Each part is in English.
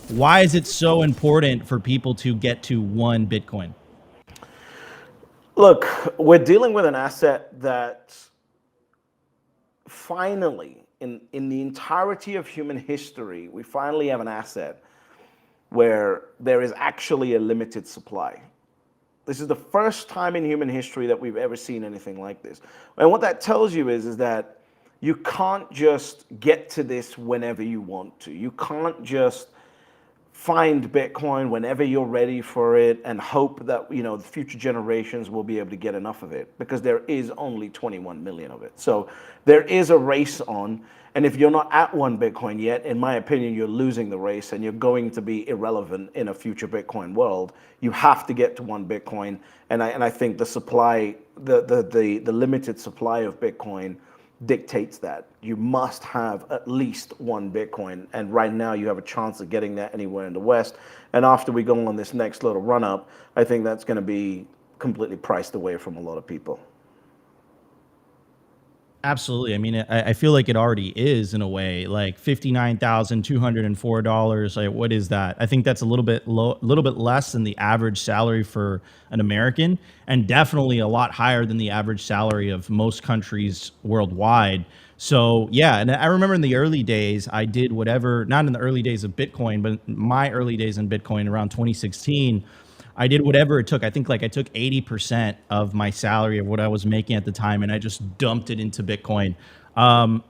Why is it so important for people to get to one Bitcoin? Look, we're dealing with an asset that finally, in the entirety of human history, we finally have an asset where there is actually a limited supply. This is the first time in human history that we've ever seen anything like this. And what that tells you is that you can't just get to this whenever you want to. You can't just find Bitcoin whenever you're ready for it and hope that the future generations will be able to get enough of it, because there is only 21 million of it. So there is a race on, and if you're not at one Bitcoin yet, in my opinion, you're losing the race and you're going to be irrelevant in a future Bitcoin world. You have to get to one Bitcoin, and I think the supply, the limited supply of Bitcoin dictates that you must have at least one Bitcoin. And right now you have a chance of getting that anywhere in the West. And after we go on this next little run up, I think that's going to be completely priced away from a lot of people. Absolutely. I mean, I feel like it already is in a way, like $59,204. Like, what is that? I think that's a little bit low, a little bit less than the average salary for an American, and definitely a lot higher than the average salary of most countries worldwide. So yeah, and I remember in the early days, I did whatever, not in the early days of Bitcoin, but my early days in Bitcoin around 2016. I did whatever it took. I think like I took 80% of my salary of what I was making at the time, and I just dumped it into Bitcoin. I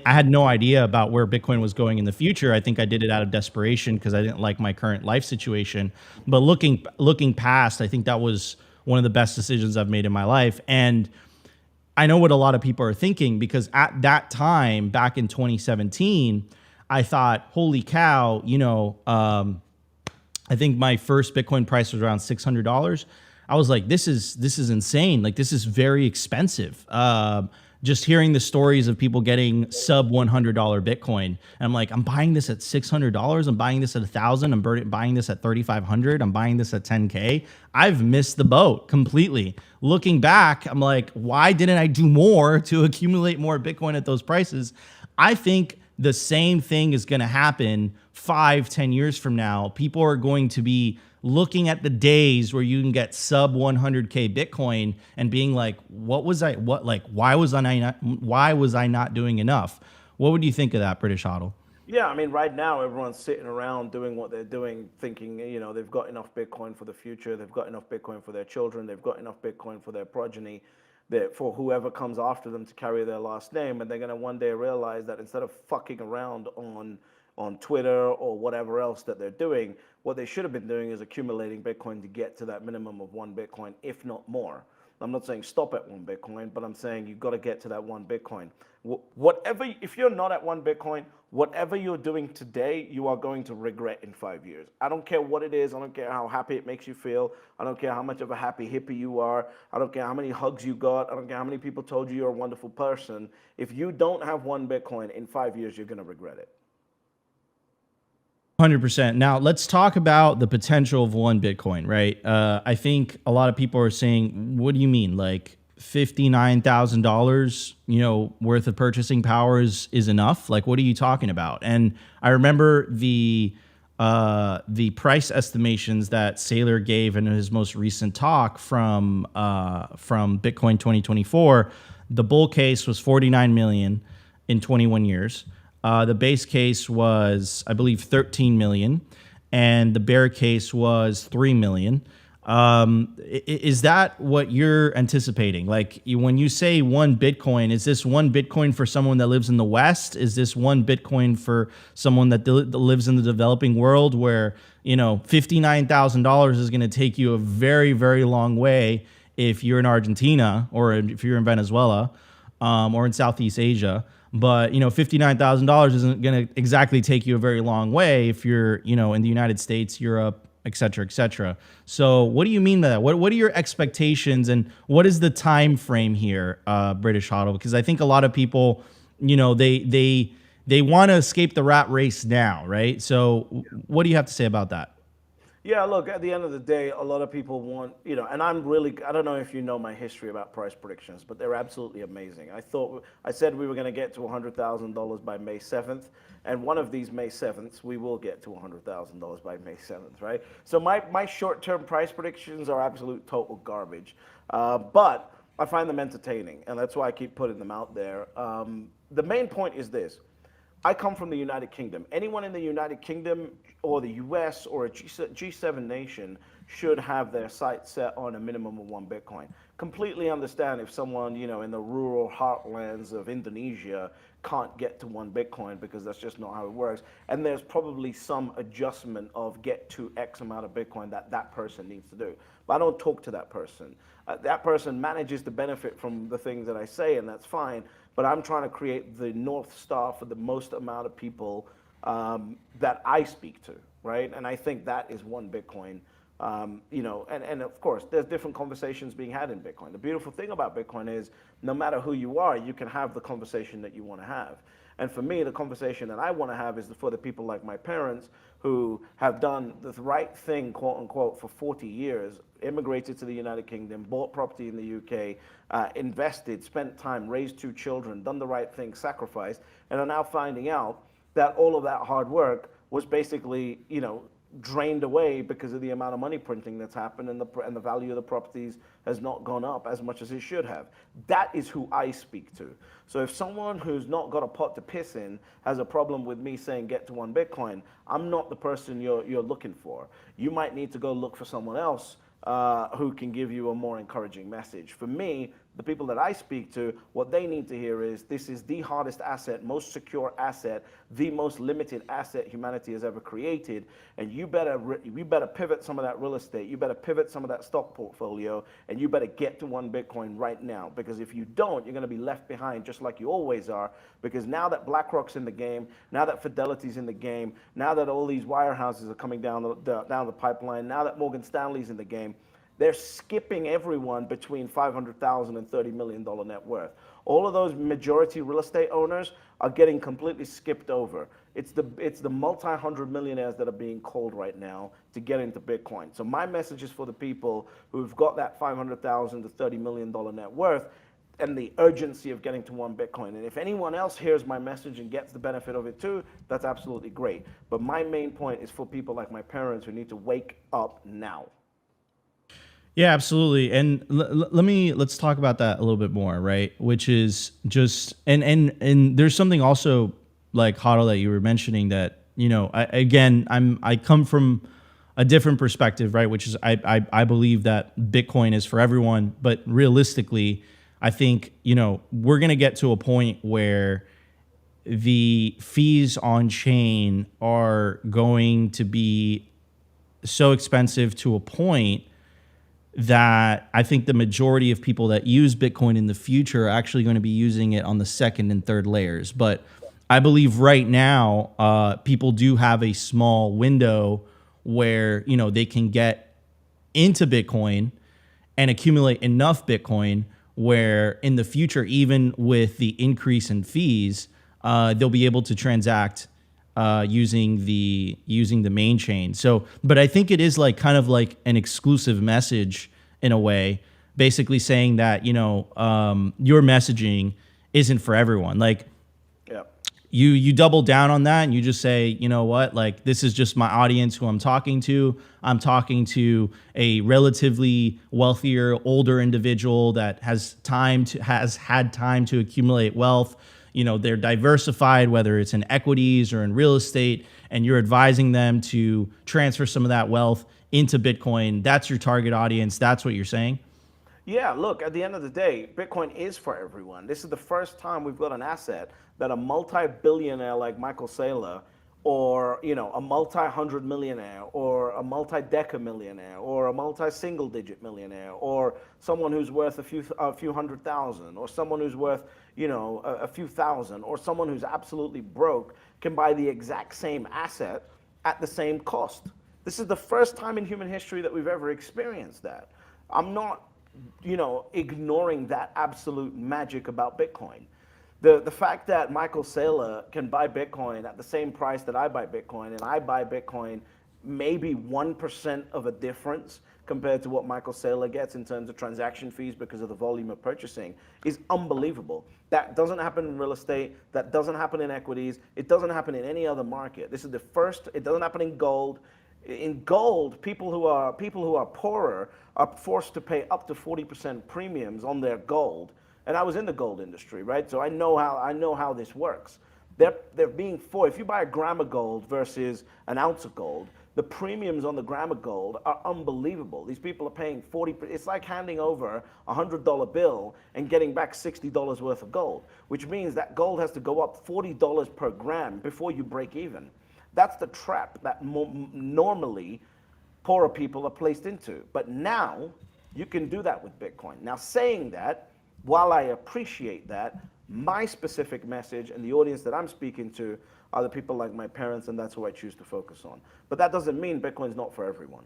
had no idea about where Bitcoin was going in the future. I think I did it out of desperation because I didn't like my current life situation. But looking past, I think that was one of the best decisions I've made in my life. And I know what a lot of people are thinking, because at that time, back in 2017, I thought, holy cow, I think my first Bitcoin price was around $600. I was like, this is insane. Like, this is very expensive. Just hearing the stories of people getting sub $100 Bitcoin, and I'm like, I'm buying this at $600. I'm buying this at 1,000. I'm buying this at 3,500. I'm buying this at 10K. I've missed the boat completely. Looking back, I'm like, why didn't I do more to accumulate more Bitcoin at those prices? I think the same thing is going to happen 5-10 years from now. People are going to be looking at the days where you can get sub 100K Bitcoin and being like, why was I not doing enough? What would you think of that, British Hodl? Yeah, I mean, right now everyone's sitting around doing what they're doing, thinking, they've got enough Bitcoin for the future, they've got enough Bitcoin for their children, they've got enough Bitcoin for their progeny, that for whoever comes after them to carry their last name, and they're going to one day realize that instead of fucking around on Twitter or whatever else that they're doing, what they should have been doing is accumulating Bitcoin to get to that minimum of one Bitcoin, if not more. I'm not saying stop at one Bitcoin, but I'm saying you've got to get to that one Bitcoin. Whatever, if you're not at one Bitcoin, whatever you're doing today, you are going to regret in 5 years. I don't care what it is. I don't care how happy it makes you feel. I don't care how much of a happy hippie you are. I don't care how many hugs you got. I don't care how many people told you you're a wonderful person. If you don't have one Bitcoin in 5 years, you're going to regret it. 100%. Now let's talk about the potential of one Bitcoin, right? I think a lot of people are saying, what do you mean? Like $59,000, worth of purchasing power is enough? Like, what are you talking about? And I remember the price estimations that Saylor gave in his most recent talk from Bitcoin 2024. The bull case was 49 million in 21 years. The base case was, I believe, 13 million, and the bear case was 3 million. Is that what you're anticipating? Like, when you say one Bitcoin, is this one Bitcoin for someone that lives in the West? Is this one Bitcoin for someone that lives in the developing world, where, $59,000 is going to take you a very, very long way if you're in Argentina, or if you're in Venezuela, or in Southeast Asia? But, $59,000 isn't going to exactly take you a very long way if you're, in the United States, Europe, et cetera, et cetera. So what do you mean by that? What are your expectations, and what is the time frame here, British Hodl? Because I think a lot of people, they want to escape the rat race now, right? So what do you have to say about that? Yeah, look, at the end of the day, a lot of people want, and I'm really, I don't know if you know my history about price predictions, but they're absolutely amazing. I said we were going to get to $100,000 by May 7th, and one of these May 7ths, we will get to $100,000 by May 7th, right? So my short-term price predictions are absolute total garbage. But I find them entertaining, and that's why I keep putting them out there. The main point is this. I come from the United Kingdom. Anyone in the United Kingdom or the US or a G7 nation should have their sights set on a minimum of one Bitcoin. Completely understand if someone, in the rural heartlands of Indonesia can't get to one Bitcoin because that's just not how it works. And there's probably some adjustment of get to X amount of Bitcoin that that person needs to do. But I don't talk to that person. That person manages to benefit from the things that I say, and that's fine. But I'm trying to create the North Star for the most amount of people that I speak to, right? And I think that is one Bitcoin. And of course, there's different conversations being had in Bitcoin. The beautiful thing about Bitcoin is no matter who you are, you can have the conversation that you want to have. And for me, the conversation that I want to have is for the people like my parents who have done the right thing, quote unquote, for 40 years, immigrated to the United Kingdom, bought property in the UK, invested, spent time, raised two children, done the right thing, sacrificed, and are now finding out that all of that hard work was basically, drained away because of the amount of money printing that's happened, and the value of the properties has not gone up as much as it should have. That is who I speak to. So if someone who's not got a pot to piss in has a problem with me saying get to one Bitcoin, I'm not the person you're looking for. You might need to go look for someone else who can give you a more encouraging message. For me, the people that I speak to, what they need to hear is this is the hardest asset, most secure asset, the most limited asset humanity has ever created, and you better pivot some of that real estate, you better pivot some of that stock portfolio, and you better get to one Bitcoin right now, because if you don't, you're going to be left behind just like you always are, because now that BlackRock's in the game, now that Fidelity's in the game, now that all these wirehouses are coming down the pipeline, now that Morgan Stanley's in the game, they're skipping everyone between $500,000 and $30 million net worth. All of those majority real estate owners are getting completely skipped over. It's the multi-hundred millionaires that are being called right now to get into Bitcoin. So my message is for the people who've got that $500,000 to $30 million net worth and the urgency of getting to one Bitcoin. And if anyone else hears my message and gets the benefit of it too, that's absolutely great. But my main point is for people like my parents who need to wake up now. Yeah, absolutely. And let's talk about that a little bit more, right? Which is just and there's something also like Hodl that you were mentioning that I come from a different perspective, right? Which is I believe that Bitcoin is for everyone, but realistically, I think we're gonna get to a point where the fees on chain are going to be so expensive to a point that I think the majority of people that use Bitcoin in the future are actually going to be using it on the second and third layers. But I believe right now, people do have a small window where, they can get into Bitcoin and accumulate enough Bitcoin where in the future, even with the increase in fees, they'll be able to transact using the main chain. So, but I think it is like kind of like an exclusive message in a way, basically saying that your messaging isn't for everyone. Like, Yeah. you double down on that and you just say, you know what, like this is just my audience who I'm talking to. I'm talking to a relatively wealthier, older individual that has had time to accumulate wealth. They're diversified, whether it's in equities or in real estate, and you're advising them to transfer some of that wealth into Bitcoin. That's your target audience. That's what you're saying. Yeah, look, at the end of the day, Bitcoin is for everyone. This is the first time we've got an asset that a multi-billionaire like Michael Saylor, or a multi-hundred millionaire, or a multi-deca millionaire, or a multi-single-digit millionaire, or someone who's worth a few hundred thousand, or someone who's worth a few thousand, or someone who's absolutely broke can buy the exact same asset at the same cost. This is the first time in human history that we've ever experienced that. I'm not ignoring that absolute magic about Bitcoin. The fact that Michael Saylor can buy Bitcoin at the same price that I buy Bitcoin, and I buy Bitcoin maybe 1% of a difference compared to what Michael Saylor gets in terms of transaction fees because of the volume of purchasing is unbelievable. That doesn't happen in real estate. That doesn't happen in equities. It doesn't happen in any other market. This is the first. It doesn't happen in gold. In gold, people who are poorer are forced to pay up to 40% premiums on their gold. And I was in the gold industry, right? So I know how this works. They're being forced. If you buy a gram of gold versus an ounce of gold, the premiums on the gram of gold are unbelievable. These people are paying 40. It's like handing over a $100 bill and getting back $60 worth of gold, which means that gold has to go up $40 per gram before you break even. That's the trap that normally poorer people are placed into. But now you can do that with Bitcoin. Now, saying that, while I appreciate that, my specific message and the audience that I'm speaking to are the people like my parents, and that's who I choose to focus on. But that doesn't mean Bitcoin's not for everyone.